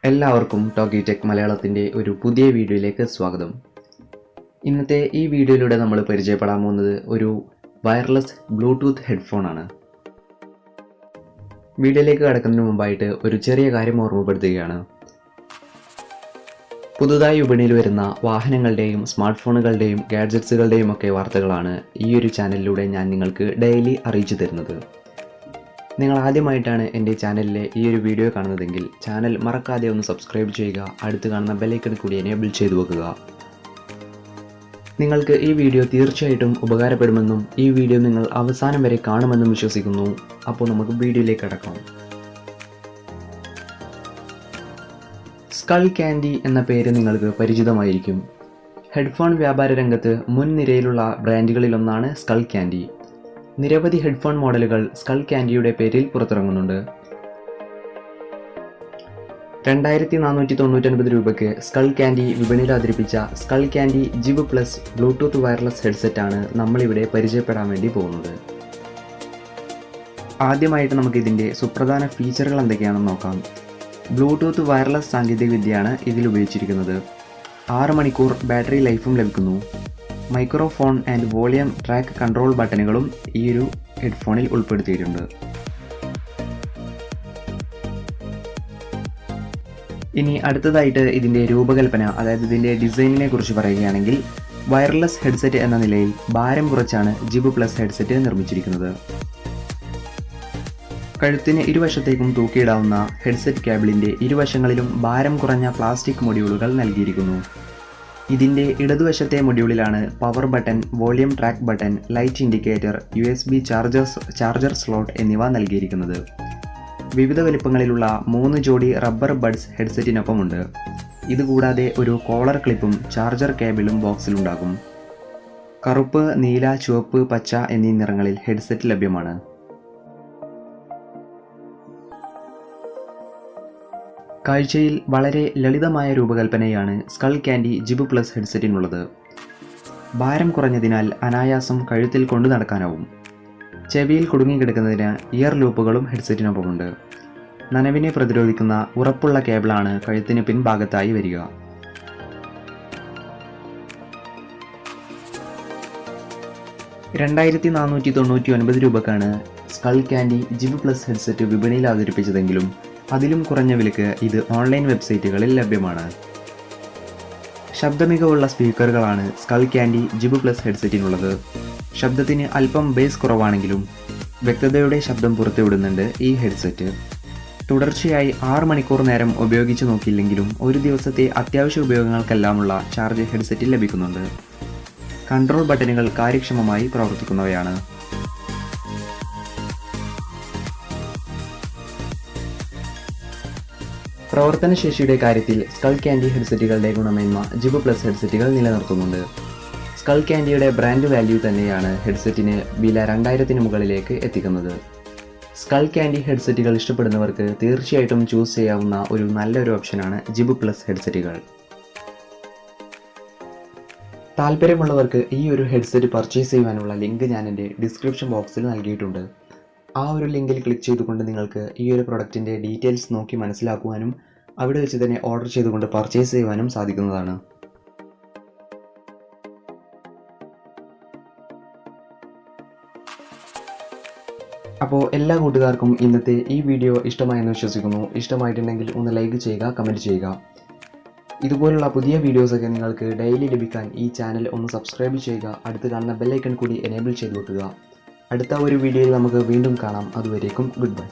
എല്ലാവർക്കും talkie tech മലയാളത്തിൻ്റെ ഒരു പുതിയ വീഡിയോയിലേക്ക് സ്വാഗതം. ഇന്നത്തെ ഈ വീഡിയോയിലൂടെ നമ്മൾ പരിചയപ്പെടാൻ പോകുന്നത് ഒരു വയർലെസ് ബ്ലൂടൂത്ത് ഹെഡ്ഫോൺ ആണ്. വീഡിയോയിലേക്ക് കടക്കുന്നതിന് മുമ്പായിട്ട് ഒരു ചെറിയ കാര്യം ഓർമ്മപ്പെടുത്തുകയാണ്. പുതുതായി വിപണിയിൽ വരുന്ന വാഹനങ്ങളുടെയും സ്മാർട്ട് ഫോണുകളുടെയും ഗാഡ്ജറ്റ്സുകളുടെയും ഒക്കെ വാർത്തകളാണ് ഈ ഒരു ചാനലിലൂടെ ഞാൻ നിങ്ങൾക്ക് ഡെയിലി അറിയിച്ചു തരുന്നത്. നിങ്ങൾ ആദ്യമായിട്ടാണ് എൻ്റെ ചാനലിലെ ഈ ഒരു വീഡിയോ കാണുന്നതെങ്കിൽ ചാനൽ മറക്കാതെ ഒന്ന് സബ്സ്ക്രൈബ് ചെയ്യുക, അടുത്ത് കാണുന്ന ബെല്ലൈക്കൺ കൂടി എനേബിൾ ചെയ്തു വെക്കുക. നിങ്ങൾക്ക് ഈ വീഡിയോ തീർച്ചയായിട്ടും ഉപകാരപ്പെടുമെന്നും ഈ വീഡിയോ നിങ്ങൾ അവസാനം വരെ കാണുമെന്നും വിശ്വസിക്കുന്നു. അപ്പോൾ നമുക്ക് വീഡിയോയിലേക്ക് കടക്കാം. സ്കൾ കാൻഡി എന്ന പേര് നിങ്ങൾക്ക് പരിചിതമായിരിക്കും. ഹെഡ്ഫോൺ വ്യാപാര രംഗത്ത് മുൻനിരയിലുള്ള ബ്രാൻഡുകളിലൊന്നാണ് സ്കൾ കാൻഡി. നിരവധി ഹെഡ്ഫോൺ മോഡലുകൾ സ്കൾ കാൻഡിയുടെ പേരിൽ പുറത്തിറങ്ങുന്നുണ്ട്. 2499 രൂപയ്ക്ക് സ്കൾ കാൻഡി വിപണിയിൽ അവതരിപ്പിച്ച skull candy ജിബ് plus Bluetooth wireless ഹെഡ്സെറ്റാണ് നമ്മളിവിടെ പരിചയപ്പെടാൻ വേണ്ടി പോകുന്നത്. ആദ്യമായിട്ട് നമുക്ക് ഇതിൻ്റെ സുപ്രധാന ഫീച്ചറുകൾ എന്തൊക്കെയാണെന്ന് നോക്കാം. ബ്ലൂടൂത്ത് വയർലെസ് സാങ്കേതികവിദ്യയാണ് ഇതിൽ ഉപയോഗിച്ചിരിക്കുന്നത്. 6 മണിക്കൂർ ബാറ്ററി ലൈഫും ലഭിക്കുന്നു. Microphone and volume track control ബട്ടണുകളും ഈ ഒരു ഹെഡ്ഫോണിൽ ഉൾപ്പെടുത്തിയിട്ടുണ്ട്. ഇനി അടുത്തതായിട്ട് ഇതിൻ്റെ രൂപകൽപ്പന, അതായത് ഇതിൻ്റെ ഡിസൈനിനെ കുറിച്ച് പറയുകയാണെങ്കിൽ, വയർലെസ് ഹെഡ്സെറ്റ് എന്ന നിലയിൽ ഭാരം കുറച്ചാണ് ജിബ് പ്ലസ് ഹെഡ്സെറ്റ് നിർമ്മിച്ചിരിക്കുന്നത്. കഴുത്തിന് ഇരുവശത്തേക്കും തൂക്കിയിടാവുന്ന ഹെഡ്സെറ്റ് കേബിളിൻ്റെ ഇരുവശങ്ങളിലും ഭാരം കുറഞ്ഞ പ്ലാസ്റ്റിക് മൊഡ്യൂളുകൾ നൽകിയിരിക്കുന്നു. ഇതിൻ്റെ ഇടതുവശത്തെ മൊഡ്യൂളിലാണ് power button, volume track button, light indicator, USB charger slot എന്നിവ നൽകിയിരിക്കുന്നത്. വിവിധ വലിപ്പങ്ങളിലുള്ള 3 ജോഡി റബ്ബർ ബഡ്സ് ഹെഡ്സെറ്റിനൊപ്പമുണ്ട്. ഇതുകൂടാതെ ഒരു കോളർ ക്ലിപ്പും ചാർജർ കേബിളും ബോക്സിലുണ്ടാകും. കറുപ്പ്, നീല, ചുവപ്പ്, പച്ച എന്നീ നിറങ്ങളിൽ ഹെഡ്സെറ്റ് ലഭ്യമാണ്. കാഴ്ചയിൽ വളരെ ലളിതമായ രൂപകൽപ്പനയാണ് സ്കൾ കാൻഡി ജിബ് പ്ലസ് ഹെഡ്സെറ്റിനുള്ളത്. ഭാരം കുറഞ്ഞതിനാൽ അനായാസം കഴുത്തിൽ കൊണ്ടു നടക്കാനാവും. ചെവിയിൽ കുടുങ്ങിക്കിടക്കുന്നതിന് ഇയർ ലൂപ്പുകളും ഹെഡ്സെറ്റിനൊപ്പമുണ്ട്. നനവിനെ പ്രതിരോധിക്കുന്ന ഉറപ്പുള്ള കേബിളാണ് കഴുത്തിന് പിൻഭാഗത്തായി വരിക. രൂപക്കാണ് സ്കൾ കാൻഡി ജിബ് പ്ലസ് ഹെഡ്സെറ്റ് വിപണിയിൽ അവതരിപ്പിച്ചതെങ്കിലും അതിലും കുറഞ്ഞ വിലക്ക് ഇത് ഓൺലൈൻ വെബ്സൈറ്റുകളിൽ ലഭ്യമാണ്. ശബ്ദമികവുള്ള സ്പീക്കറുകളാണ് സ്കൾ കാൻഡി ജിബ് പ്ലസ് ഹെഡ്സെറ്റിനുള്ളത്. ശബ്ദത്തിന് അല്പം ബേസ് കുറവാണെങ്കിലും വ്യക്തതയുടെ ശബ്ദം പുറത്തുവിടുന്നുണ്ട് ഈ ഹെഡ്സെറ്റ്. തുടർച്ചയായി 6 മണിക്കൂർ നേരം ഉപയോഗിച്ച് നോക്കിയില്ലെങ്കിലും ഒരു ദിവസത്തെ അത്യാവശ്യ ഉപയോഗങ്ങൾക്കെല്ലാമുള്ള ചാർജ് ഹെഡ്സെറ്റിൽ ലഭിക്കുന്നുണ്ട്. കൺട്രോൾ ബട്ടണുകൾ കാര്യക്ഷമമായി പ്രവർത്തിക്കുന്നവയാണ്. പ്രവർത്തനശേഷിയുടെ കാര്യത്തിൽ സ്കൾ കാൻഡി ഹെഡ്സെറ്റുകളുടെ ഗുണമേന്മ ജിബ് പ്ലസ് ഹെഡ്സെറ്റുകൾ നിലനിർത്തുന്നുണ്ട്. സ്കൾ കാൻഡിയുടെ ബ്രാൻഡ് വാല്യൂ തന്നെയാണ് ഹെഡ്സെറ്റിന് വില 2000-ന് മുകളിലേക്ക് എത്തിക്കുന്നത്. സ്കൾ കാൻഡി ഹെഡ്സെറ്റുകൾ ഇഷ്ടപ്പെടുന്നവർക്ക് തീർച്ചയായിട്ടും ചൂസ് ചെയ്യാവുന്ന ഒരു നല്ലൊരു ഓപ്ഷനാണ് ജിബ് പ്ലസ് ഹെഡ്സെറ്റുകൾ. താല്പര്യമുള്ളവർക്ക് ഈ ഒരു ഹെഡ്സെറ്റ് പർച്ചേസ് ചെയ്യുവാനുള്ള ലിങ്ക് ഞാൻ എൻ്റെ ഡിസ്ക്രിപ്ഷൻ ബോക്സിൽ നൽകിയിട്ടുണ്ട്. ആ ഒരു ലിങ്കിൽ ക്ലിക്ക് ചെയ്തുകൊണ്ട് നിങ്ങൾക്ക് ഈ ഒരു പ്രൊഡക്റ്റിൻ്റെ ഡീറ്റെയിൽസ് നോക്കി മനസ്സിലാക്കുവാനും അവിടെ വെച്ച് തന്നെ ഓർഡർ ചെയ്തുകൊണ്ട് പർച്ചേസ് ചെയ്യുവാനും സാധിക്കുന്നതാണ്. അപ്പോൾ എല്ലാ കൂട്ടുകാർക്കും ഇന്നത്തെ ഈ വീഡിയോ ഇഷ്ടമായെന്ന് വിശ്വസിക്കുന്നു. ഇഷ്ടമായിട്ടുണ്ടെങ്കിൽ ഒന്ന് ലൈക്ക് ചെയ്യുക, കമൻറ്റ് ചെയ്യുക. ഇതുപോലുള്ള പുതിയ വീഡിയോസൊക്കെ നിങ്ങൾക്ക് ഡെയിലി ലഭിക്കാൻ ഈ ചാനൽ ഒന്ന് സബ്സ്ക്രൈബ് ചെയ്യുക, അടുത്ത് കാണുന്ന ബെല്ലൈക്കൺ കൂടി എനേബിൾ ചെയ്ത് വെക്കുക. അടുത്ത ഒരു വീഡിയോയിൽ നമുക്ക് വീണ്ടും കാണാം. അതുവരേക്കും ഗുഡ് ബൈ.